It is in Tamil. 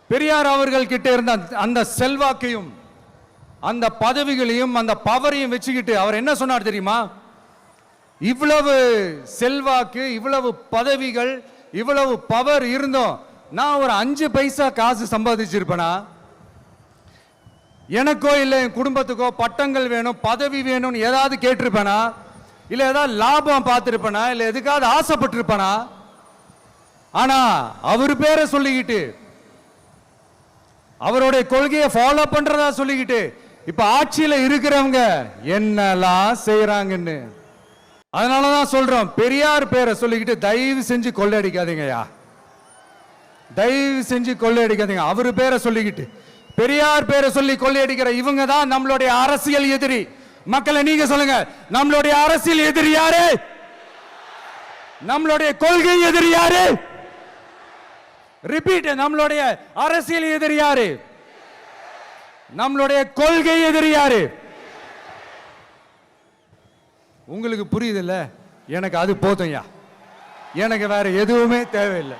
பெரியார் அவர்கள் கிட்ட இருந்த அந்த செல்வாக்கையும் அந்த பதவிகளையும் அந்த பவரையும் வச்சுக்கிட்டு அவர் என்ன சொன்னார் தெரியுமா? இவ்வளவு செல்வாக்கு, இவ்வளவு பதவிகள், இவ்வளவு பவர் இருந்தோம், நான் ஒரு 5 பைசா காசு சம்பாதிச்சிருப்பேனா? எனக்கோ இல்லை என் குடும்பத்துக்கோ பட்டங்கள் வேணும், பதவி வேணும்னு ஏதாவது கேட்டிருப்பேனா? இல்லை ஏதாவது லாபம் பார்த்துருப்பேனா? இல்லை எதுக்காவது ஆசைப்பட்டிருப்பேனா? ஆனா அவர் பேரை சொல்லிக்கிட்டு, அவருடைய கொள்கையை ஃபாலோ பண்றதா சொல்லிக்கிட்டு இப்ப ஆட்சியில இருக்கிறவங்க என்னெல்லாம் செய்யறாங்கன்னு. அதனாலதான் சொல்றோம், பெரியார் பேரை சொல்லிக்கிட்டு தயவு செஞ்சு கொள்ளையடிக்காதீங்கயா, தயவு செஞ்சு கொள்ளையடிக்காதீங்க. அவரு பேரை சொல்லிக்கிட்டு பெரியார் பேரை சொல்லி கொள்ளையடிக்கிற இவங்க தான் நம்மளுடைய அரசியல் எதிரி. மக்களை நீங்க சொல்லுங்க, நம்மளுடைய அரசியல் எதிரி யாரு? நம்மளுடைய கொள்கை எதிரி யாரு? ரிப்பீட், நம்மளுடைய அரசியல் எதிரி யாரு? நம்மளுடைய கொள்கை எதிரி யாரு? உங்களுக்கு புரியுது இல்ல? எனக்கு அது போதும்யா, எனக்கு வேற எதுவுமே தேவையில்லை.